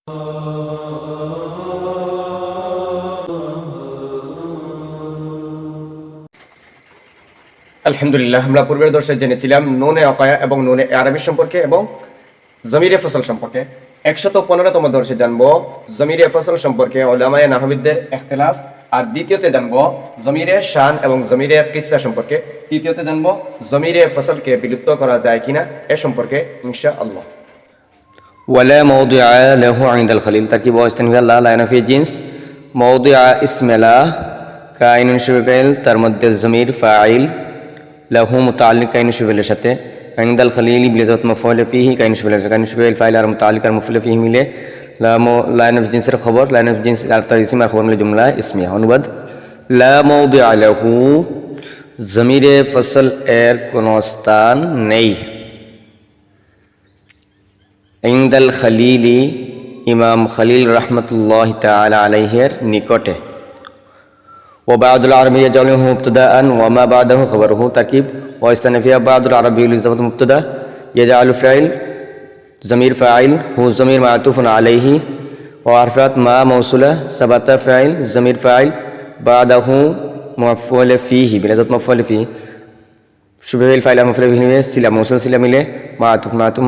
আলহামদুলিল্লাহ, আমরা পূর্বের দর্শে জেনেছিলাম নুনে অকায়া এবং নুনে আরবি সম্পর্কে এবং জমিরে ফসল সম্পর্কে। 115তম দর্শে জানবো জমিরে ফসল সম্পর্কে উলামায়ে নাহবিদের ইখতিলাফ, আর দ্বিতীয়তে জানবো জমিরে শান এবং জমিরে কিসসা সম্পর্কে। তৃতীয়তে জানবো জমিরে ফসলকে বিলুপ্ত করা যায় কিনা এ সম্পর্কে ইনশাআল্লাহ। ولا موضع له عند الخليل تركيب واستنفاء لا لا ينفي جنس موضع اسم لا كائن شبه فعل তার মধ্যে জমির ফাইল লাহু মুতাআল্লিক কাইন শুফেলের সাথে عند الخليل بلذات مفعول فيه কাইন শুফেলের কাইন শুফেল ফাইল আর মুতাআল্লিক আর মফউল ফিহি মিলে লা ইনফ জিনসের খবর লা ইনফ জিনস আর তার ইসম আর খবর মিলে জুমলা ইসমিয়া। অনুবাদ লা মাওদিআ লাহু জমিরে ফসল এর কোনো স্থান নেই। ইনদাল খলিলি ইমাম খলিল রহমতুল্লাহ তাআলা আলাইহির নিকটে। وبعض العربي يجعله مبتدأ وما بعده خبره تركيب واستنفي بعض العربي للزبط مبتدأ يجعل فعل ضمير فاعل هو ضمير معطوف عليه وعرفت ما موصولة ثبت فاعل ضمير فاعل بعده مفعول فيه بلذات مفعول فيه شبه الفاعل مفعول به মিলে সিলা মৌসুল সিলা মিলে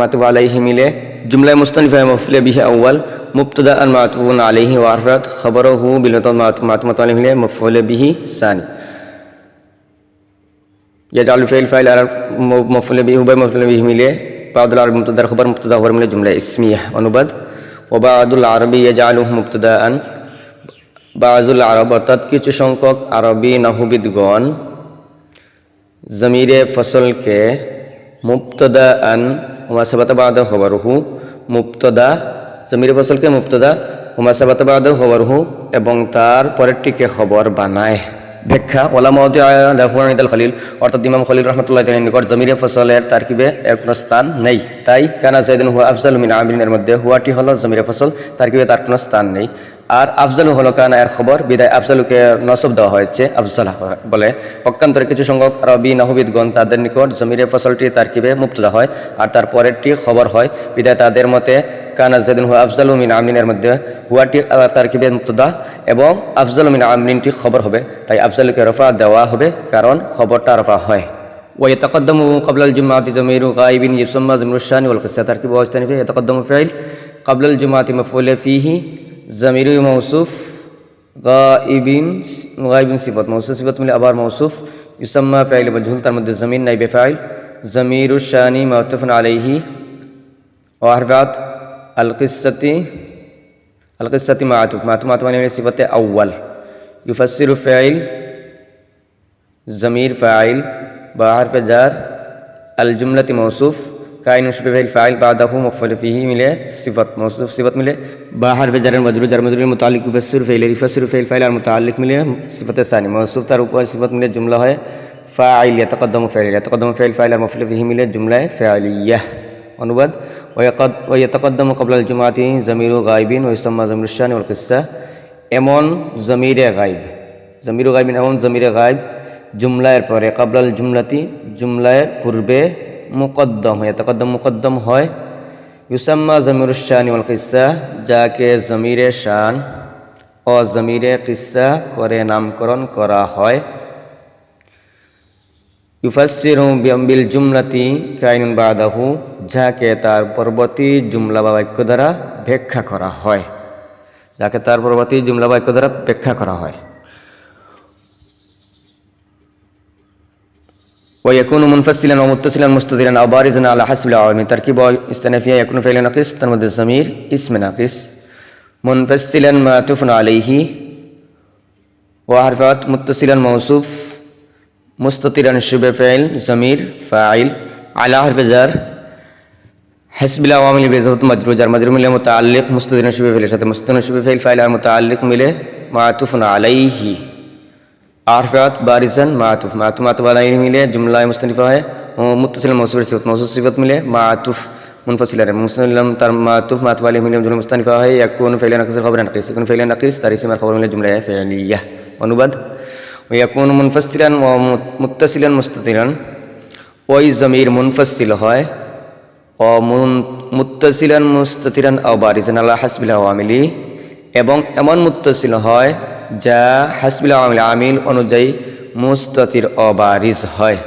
মাতুফ আলাইহি মিলে জুমলা মুস্তানিফা মফউল বিহি আউয়াল মুবতাদা আন মাতুফুন আলাইহি ওয়া আরফাত খবরহু বিলতান মাতুফ আলাইহি মিলে মফউল বিহি সানি ইয়াজালু ফাইল আর মফউল বিহি উভয় মফউল বিহি মিলে বাদুল আরবি মুবতাদা খবর মিলে জুমলা ইসমিয়া। অনুবাদ ওয়া বাদুল আরবি ইয়াজালুহু মুবতাদাআন বাযুল আরব অর্থাৎ কিছু সংখ্যক আরবি নাহবিদগণ জমিরে ফসলকে মুবতাদা আন ওয়া সাবাতা বাদা খবরহু মুবতাদা জমিরে ফসলকে মুবতাদা ওয়া সাবাতা বাদা খবরহু এবং তার পরেরটিকে খবর বানায়। ব্যাখ্যা ওয়ালা মাওদিআ লাহু ইনদাল খলিল অর্থাৎ ইমাম খলিল রাহমাতুল্লাহি তাআলার নিকট জমিরে ফসলের তারকিবে এর কোনো স্থান নেই। তাই কানা যায়দুন হুয়া আফজালু মিন আমিরিনের মধ্যে হুয়াটি হলো জমিরে ফসল, তারকিবে তার কোনো স্থান নেই। আর আফজালু হলো কানা এর খবর, বিদায় আফজালুকে নসব দেওয়া হয়েছে আফজালা বলে। পক্ষান্তরে কিছু সংখ্যক আরবি নাহবিদগণ তাদের নিকট জমিরে ফসলটি তারকিবে মুবতাদা হয় আর তার পরেরটি খবর হয়, বিদায় তাদের মতে কানা যায়দুন হুয়া আফজালু মিন আমিরিনের মধ্যে হুয়াটি তারকিবে মুবতাদা এবং আফজালু মিন আমিরিনটি খবর হবে। তাই আফজালুকে রফা দেওয়া হবে কারণ খবরটা রফা হয়। ويتقدم قبل الجمعة ضمير غائب يسمى ضمير الشان والقصة تركيب واستنفي يتقدم فعل قبل الجمعة مفعول فيه ضمير موصوف غائب صفة موصوف صفة من الأبار موصوف يسمى فعل مجهول তার মধ্যে ضمير نائب فاعل ضمير الشان معطوف عليه وحرفات القصة معطوف عليه صفة أول يفسر فاعل ضمير فاعل بحرف جر الجملة موصوف কাইন শুফে ফাইল বাদাহু মফউল ফিহি মিলে সিফাত মৌসুফ সিফাত মিলে বা হারফে জারের মজরুর জার মজরুরের মুতাআল্লিক ইফাসসিরু ফাইল আর মুতাআল্লিক মিলে সিফাতে সানি মৌসুফ তার উপর সিফাত মিলে জুমলা হয় ফাইল ইয়াতাকাদ্দামু ফাইল আর মফউল ফিহি মিলে জুমলায় ফাইলিয়াহ। অনুবাদ ওয়া ইয়াতাকাদ্দামু ক্বাবলাল জুমআতি যামিরু গায়বিন ওয়া ইউসাম্মা যামিরুশ শানি ওয়াল কিসসা এমন যামিরে গায়ব যামিরু গায়বিন এমন যামিরে গায়ব জুমলার পরে ক্বাবলাল জুমলাতি জুমলার পূর্বে মুকদ্দম হয় তাকদ্দম মুকদ্দম হয় ইউসাম্মা যামিরুশ শানি ওয়াল কিসসা যাকে জমিরে শান ও জমিরে কিসসা করে নামকরণ করা হয়। ইউফাসসিরু বিল জুমলাতি কাইনুন বাদাহু যাকে তার পরবর্তী জুমলা বা বাক্য দ্বারা ব্যাখ্যা করা হয় যাকে তার পরবর্তী জুমলা বাক্য দ্বারা ব্যাখ্যা করা হয়। ويكون منفصلا ومتصلا مستترا او بارزا على حسب العوامل تركيب استئنافيه يكون فعل ناقص ترمز الضمير اسم ناقص منفصلا معطوف عليه وحرفات متصلا موصوف مستترا شبه فعل ضمير فاعل على حرف جر حسب العوامل بإضافة مجرور جر مجرور মিলে متعلق مستترا شبه فعل সাথে مستترا شبه فعل فاعل আর متعلق মিলে معطوف عليه আরফাত বারিসান মাতুফ আলাইহি মিলে জুমলায় মুস্তানিফা হয় মুত্তাসিল মৌসুফের সিফাত মিলে মাতুফ মুনফাসিল আর মুসলিম তার মাতুফ আলাইহি মিলে জুমলা মুস্তানিফা হয় ইয়াকুন ফাইল নাকিস খবর নাকিস ইয়াকুন ফাইল নাকিস তার ইসম আর খবর মিলে জুমলা ফাইলিয়াহ। অনুবাদ ইয়াকুন মুনফাসিলান ওয়া মুত্তাসিলান মুস্তাতিরান ওই জমির মুনফাসিল হয় মুত্তাসিলান মুস্তাতিরান আও বারিজান আলা হাসবিল আওয়ামিলি, এবং এমন মুত্তাসিল হয় যা হাসবিল আওয়ামিল আমিল অনুযায়ী মুস্তাতির অবারিজ হয়,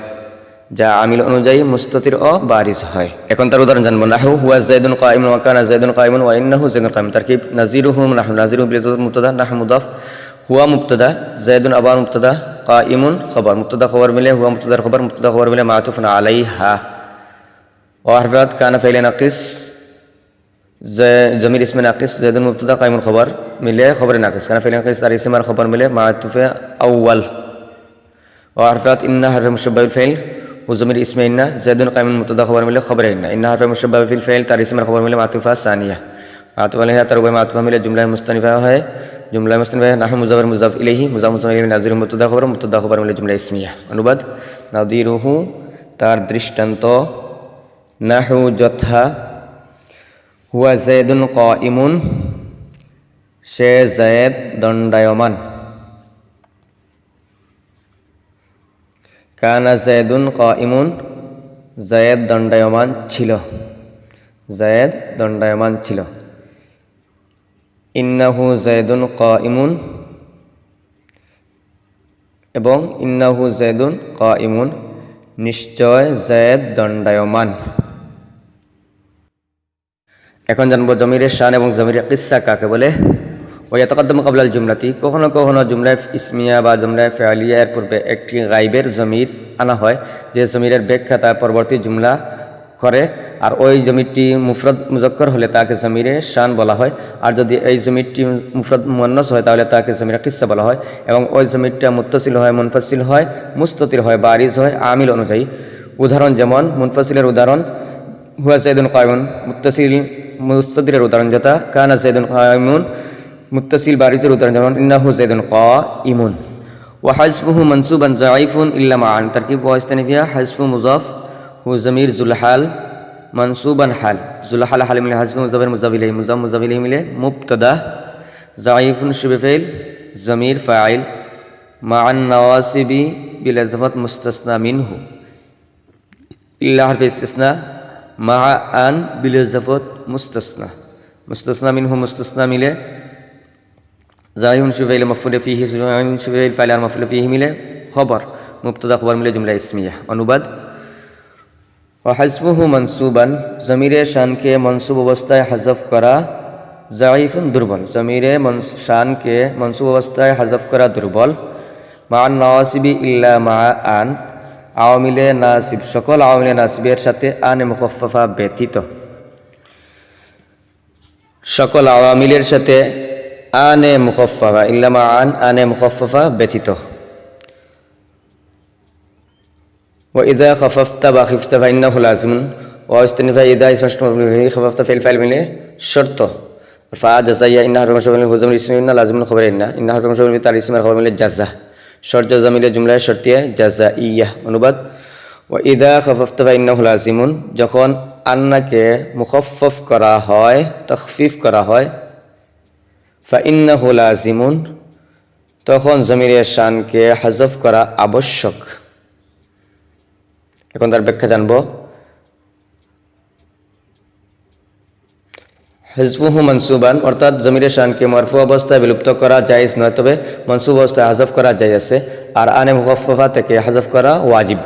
যা আমিল অনুযায়ী মুস্তাতির অবারিজ হয়। এখন তার উদাহরণ জানবো। নাহু হুয়া যায়দুন কাইমুন ওয়া কানা যায়দুন কাইমুন ওয়া ইন্নাহু যায়দুন কাইমুন। তারকিব নাযিরুহু নাহু নাযিরু বিল মুবতাদা নাহু মুদাফ, হুয়া মুবতাদা, যায়দুন আবার মুবতাদা, কাইমুন খবর, মুবতাদা খবর মিলে হুয়া মুবতাদার খবর, মুবতাদা খবর মিলে মাতুফুন আলাইহা। ওয়াহরাত কানা ফাইল নাকিস, জমির ইসমে নাকিস, যায়দুন মুবতাদা কাইমুন খবর মিলে খবর নাকিস, কানা ফাইল নাকিস তার ইসম আর খবর মিলে মাতুফে আউয়াল। ওয়াহরাত ইন্না হারফে মুশাব্বাহুল ফাইল, ও জমির ইসমে ইন্না, যায়দুন কাইমুন মুবতাদা খবর মিলে খবর ইন্না, ইন্না হারফে মুশাব্বাহুল ফাইল তার ইসম আর খবর মিলে মাতুফা সানিয়া। মাতুফ আলাইহা তার উভয় মাতুফা মিলে জুমলা মুস্তানিফা হয়, জুমলা মুস্তানিফা নাহু মুজাফফর মুজাফ ইলাইহি, মুজাফফর মুজাফফর ইলাইহি নাযিরু মুবতাদা খবর মিলে জুমলা ইসমিয়া। অনুবাদ নাযিরুহু তার দৃষ্টান্ত, নাহু যথা, হুয়া যায়দুন কাইমুন সে যায়েদ দণ্ডায়মান, কানা যায়দুন কাইমুন যায়েদ দণ্ডায়মান ছিল, যায়েদ দণ্ডায়মান ছিল। ইন্নাহু যায়দুন কাইমুন এবং ইন্নাহু যায়দুন কাইমুন নিশ্চয় যায়েদ দণ্ডায়মান। এখন জানবো জমিরের শান এবং জমিরের কিসসা কাকে বলে। ওয়াতাকাদ্দামু ক্বাবলাল জুমলাতি, কখনো কখনো জুমলায় ইসমিয়া বা জুমলায় ফিআলিয়া এর পূর্বে একটি গাইবের জমির আনা হয়, যে জমিরের ব্যাখ্যা তার পরবর্তী জুমলা করে, আর ওই জমিরটি মুফরদ মুজাক্কর হলে তাকে জমিরে শান বলা হয়, আর যদি এই জমিরটি মুফরদ মুয়ান্নাস হয় তাহলে তাকে জমিরে কিসসা বলা হয়। এবং ওই জমিরটা মুত্তাসিল হয়, মুনফাসিল হয়, মুস্তাতির হয়, বারিজ হয় আমিল অনুযায়ী। উদাহরণ যেমন মুনফাসিলের উদাহরণ হুয়া যায়দুন কাইমুন, মুত্তাসিল মুস্তাতিরের উদাহরণ যথা কানা যায়দুন কাইমুন, মুত্তাসিল বারিজের উদাহরণ যেমন ইন্নাহু যায়দুন কাইমুন। ওয়া হাযফুহু মানসুবান যায়িফুন ইল্লা মাআন, তারকিব ওয়া ইস্তানিফিয়া হাযফু মুযাফ হু জমির জুলহাল মানসুবান হাল, জুলহাল হাল মিলে হাযফু মুযাফের মুযাফ ইলাইহি, মুযাফ মুযাফ ইলাইহি মিলে মুবতাদা, যায়িফুন শিবে ফাইল জমির ফাইল, মাআন নওয়াসিবি বিল ইজাফাত মুস্তাসনা মিনহু, ইল্লা হারফে ইস্তিসনা, মাআন বিল ইজাফাত মুস্তাসনা, মুস্তাসনা মিনহু মুস্তাসনা মিলে যায়িফুন শিবে ফাইল মাফউল ফিহি, যায়িফুন শিবে ফাইল ফাইল আর মাফউল ফিহি মিলে খবর, মুবতাদা খবর মিলে জুমলা ইসমিয়া। অনুবাদ ওয়া হাযফুহু মানসুবান, জমিরে শানকে মনসুব অবস্থায় হাযফ করা, যায়িফুন দুর্বল, জমিরে শানকে মনসুব অবস্থায় হাযফ করা দুর্বল, মাআন নওয়াসিবি ইল্লা মাআন, আওয়ামিলে নাসিব সকল আওয়ামিলে নাসিবের সাথে আনে মুখাফফাফা ব্যতীত, সকল আওয়ামিলের সাথে আনে মুখাফফাফা ইল্লা মাআন আনে মুখাফফাফা ব্যতীত। وإذا خففت وخفت فإنه لازم واستنفى إذا اسم خففت في الفعل من شرط رفع جزايا إن حرف مشبوه هو زمير اسم إن لازم خبر إن حرف مشبوه بتاع اسم خبر من جزا شرط زمير جملة شرطية جزائية। অনুবাদ وإذا خففت فإنه لازم, যখন আন্নাকে মুখাফফফ করা হয়, তাখফিফ করা হয়, فإنه لازم তখন জমিরের শানকে হাযফ করা আবশ্যক। এখন তার ব্যাখ্যা জানবো। হাযফুহু মানসুবান অর্থাৎ জমিরের শানকে মারফু অবস্থায় বিলুপ্ত করা জায়েজ নয়, তবে মনসুব অবস্থায় হাযফ করা জায়েজ আছে, আর আনে মুখাফফা থেকে হাযফ করা ওয়াজিব।